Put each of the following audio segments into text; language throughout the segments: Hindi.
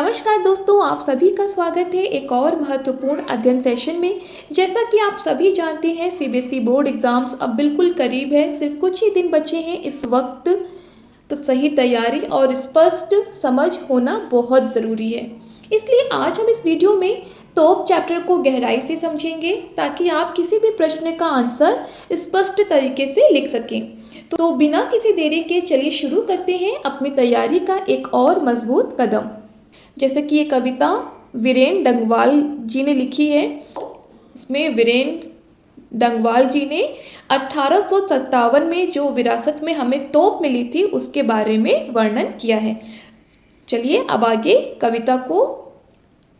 नमस्कार दोस्तों, आप सभी का स्वागत है एक और महत्वपूर्ण अध्ययन सेशन में। जैसा कि आप सभी जानते हैं, सीबीएसई बोर्ड एग्जाम्स अब बिल्कुल करीब है, सिर्फ कुछ ही दिन बचे हैं इस वक्त। तो सही तैयारी और स्पष्ट समझ होना बहुत ज़रूरी है। इसलिए आज हम इस वीडियो में तोप चैप्टर को गहराई से समझेंगे ताकि आप किसी भी प्रश्न का आंसर स्पष्ट तरीके से लिख सकें। तो बिना किसी देरी के चलिए शुरू करते हैं अपनी तैयारी का एक और मजबूत कदम। जैसे कि ये कविता वीरेन डंगवाल जी ने लिखी है। इसमें वीरेन डंगवाल जी ने 1857 में जो विरासत में हमें तोप मिली थी उसके बारे में वर्णन किया है। चलिए अब आगे कविता को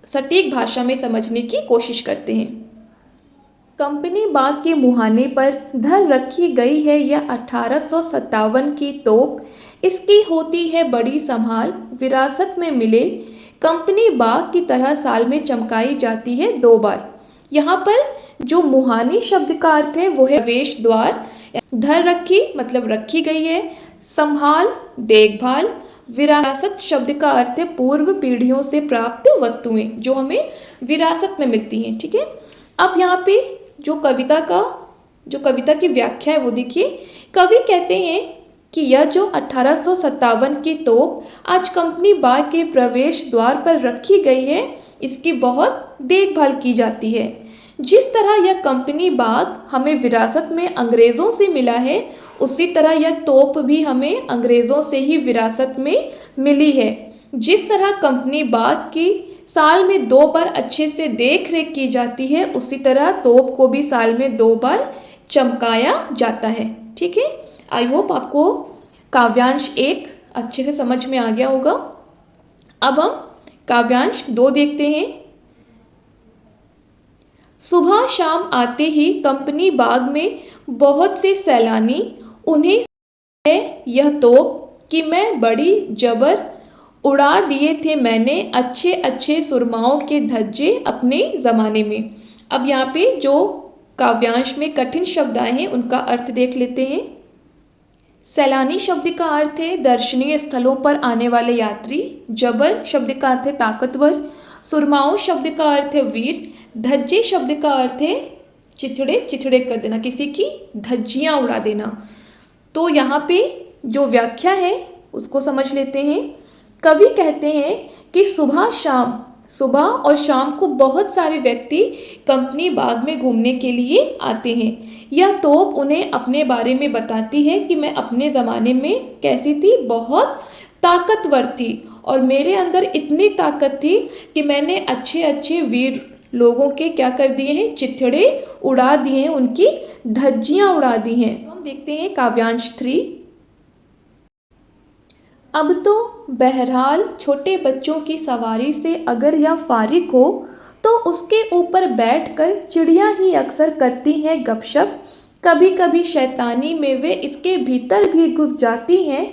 सटीक भाषा में समझने की कोशिश करते हैं। कंपनी बाग के मुहाने पर धर रखी गई है यह 1857 की तोप। इसकी होती है बड़ी संभाल, विरासत में मिले कंपनी बाग की तरह साल में चमकाई जाती है 2 बार। यहाँ पर जो मुहानी शब्द का अर्थ है वो है प्रवेश द्वार। धर रखी मतलब रखी गई है, संभाल देखभाल, विरासत शब्द का अर्थ है पूर्व पीढ़ियों से प्राप्त वस्तुएं जो हमें विरासत में मिलती हैं। ठीक है, अब यहाँ पे जो कविता की व्याख्या है वो देखिए। कवि कहते हैं कि यह जो 1857 की तोप आज कंपनी बाग के प्रवेश द्वार पर रखी गई है, इसकी बहुत देखभाल की जाती है। जिस तरह यह कंपनी बाग हमें विरासत में अंग्रेज़ों से मिला है, उसी तरह यह तोप भी हमें अंग्रेज़ों से ही विरासत में मिली है। जिस तरह कंपनी बाग की साल में 2 बार अच्छे से देख रेख की जाती है, उसी तरह तोप को भी साल में 2 बार चमकाया जाता है। ठीक है, आई होप आपको काव्यांश 1 अच्छे से समझ में आ गया होगा। अब हम काव्यांश 2 देखते हैं। सुबह शाम आते ही कंपनी बाग में बहुत से सैलानी, उन्हें है यह तोप कि मैं बड़ी जबर उड़ा दिए थे मैंने अच्छे अच्छे सुरमाओं के धज्जे अपने ज़माने में। अब यहाँ पे जो काव्यांश में कठिन शब्द आए हैं उनका अर्थ देख लेते हैं। सैलानी शब्द का अर्थ है दर्शनीय स्थलों पर आने वाले यात्री। जबर शब्द का अर्थ है ताकतवर। सुरमाओं शब्द का अर्थ है वीर। धज्जे शब्द का अर्थ है चिथड़े चिथड़े कर देना, किसी की धज्जियाँ उड़ा देना। तो यहाँ पे जो व्याख्या है उसको समझ लेते हैं। कवि कहते हैं कि सुबह और शाम को बहुत सारे व्यक्ति कंपनी बाग में घूमने के लिए आते हैं। यह तोप उन्हें अपने बारे में बताती है कि मैं अपने ज़माने में कैसी थी, बहुत ताकतवर थी और मेरे अंदर इतनी ताकत थी कि मैंने अच्छे अच्छे वीर लोगों के क्या कर दिए हैं, चिथड़े उड़ा दिए हैं, उनकी धज्जियाँ उड़ा दी हैं। हम देखते हैं काव्यांश 3। अब तो बहरहाल छोटे बच्चों की सवारी से अगर यह फारिग हो तो उसके ऊपर बैठकर चिड़िया ही अक्सर करती हैं गपशप। कभी कभी शैतानी में वे इसके भीतर भी घुस जाती हैं।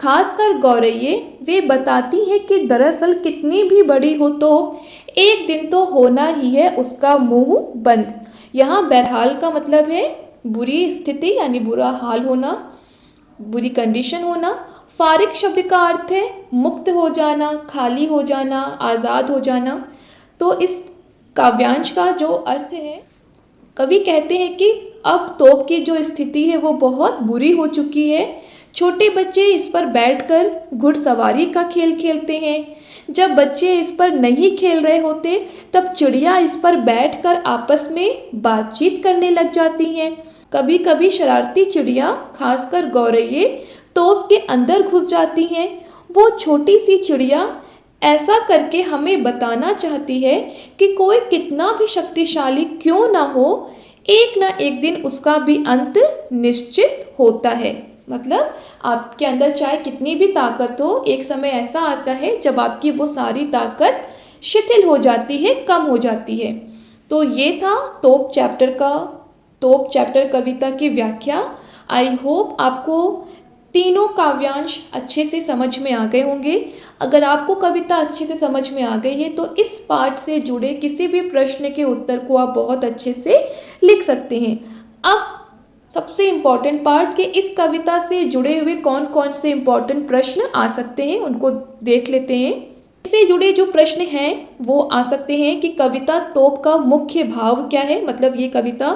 खासकर गौरैये वे बताती हैं कि दरअसल कितनी भी बड़ी हो तो एक दिन तो होना ही है उसका मुंह बंद। यहाँ बहरहाल का मतलब है बुरी स्थिति यानी बुरा हाल होना, बुरी कंडीशन होना। फारिग शब्द का अर्थ है मुक्त हो जाना, खाली हो जाना, आज़ाद हो जाना। तो इस काव्यांश का जो अर्थ है, कवि कहते हैं कि अब तोप की जो स्थिति है वो बहुत बुरी हो चुकी है। छोटे बच्चे इस पर बैठकर घुड़सवारी का खेल खेलते हैं। जब बच्चे इस पर नहीं खेल रहे होते तब चिड़िया इस पर बैठकर आपस में बातचीत करने लग जाती हैं। कभी कभी शरारती चिड़िया, खासकर गौरैये, तोप के अंदर घुस जाती हैं। वो छोटी सी चिड़िया ऐसा करके हमें बताना चाहती है कि कोई कितना भी शक्तिशाली क्यों ना हो, एक ना एक दिन उसका भी अंत निश्चित होता है। मतलब आपके अंदर चाहे कितनी भी ताकत हो, एक समय ऐसा आता है जब आपकी वो सारी ताकत शिथिल हो जाती है, कम हो जाती है। तो ये था तोप चैप्टर कविता की व्याख्या। आई होप आपको तीनों काव्यांश अच्छे से समझ में आ गए होंगे। अगर आपको कविता अच्छे से समझ में आ गई है तो इस पाठ से जुड़े किसी भी प्रश्न के उत्तर को आप बहुत अच्छे से लिख सकते हैं। अब सबसे इम्पॉर्टेंट पार्ट कि इस कविता से जुड़े हुए कौन कौन से इम्पॉर्टेंट प्रश्न आ सकते हैं उनको देख लेते हैं। इससे जुड़े जो प्रश्न हैं वो आ सकते हैं कि कविता तोप का मुख्य भाव क्या है, मतलब ये कविता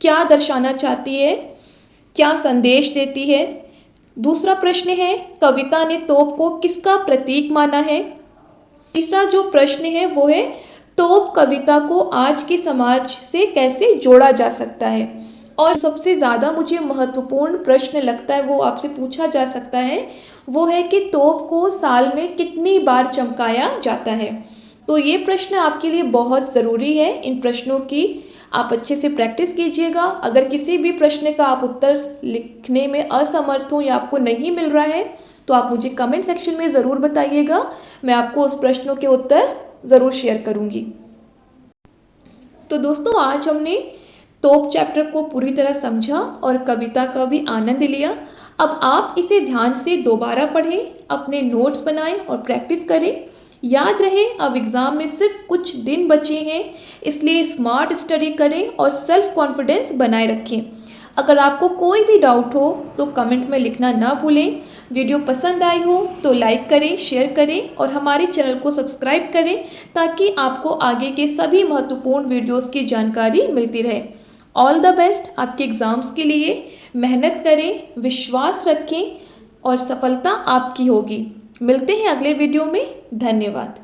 क्या दर्शाना चाहती है, क्या संदेश देती है। दूसरा प्रश्न है कविता ने तोप को किसका प्रतीक माना है। तीसरा जो प्रश्न है वो है तोप कविता को आज के समाज से कैसे जोड़ा जा सकता है। और सबसे ज़्यादा मुझे महत्वपूर्ण प्रश्न लगता है वो आपसे पूछा जा सकता है वो है कि तोप को साल में कितनी बार चमकाया जाता है। तो ये प्रश्न आपके लिए बहुत ज़रूरी है। इन प्रश्नों की आप अच्छे से प्रैक्टिस कीजिएगा। अगर किसी भी प्रश्न का आप उत्तर लिखने में असमर्थ हो या आपको नहीं मिल रहा है तो आप मुझे कमेंट सेक्शन में ज़रूर बताइएगा। मैं आपको उस प्रश्नों के उत्तर ज़रूर शेयर करूँगी। तो दोस्तों आज हमने तोप चैप्टर को पूरी तरह समझा और कविता का भी आनंद लिया। अब आप इसे ध्यान से दोबारा पढ़ें, अपने नोट्स बनाएं और प्रैक्टिस करें। याद रहे अब एग्ज़ाम में सिर्फ कुछ दिन बचे हैं, इसलिए स्मार्ट स्टडी करें और सेल्फ कॉन्फिडेंस बनाए रखें। अगर आपको कोई भी डाउट हो तो कमेंट में लिखना ना भूलें। वीडियो पसंद आई हो तो लाइक करें, शेयर करें और हमारे चैनल को सब्सक्राइब करें ताकि आपको आगे के सभी महत्वपूर्ण वीडियोस की जानकारी मिलती रहे। ऑल द बेस्ट आपके एग्ज़ाम्स के लिए। मेहनत करें, विश्वास रखें और सफलता आपकी होगी। मिलते हैं अगले वीडियो में। धन्यवाद।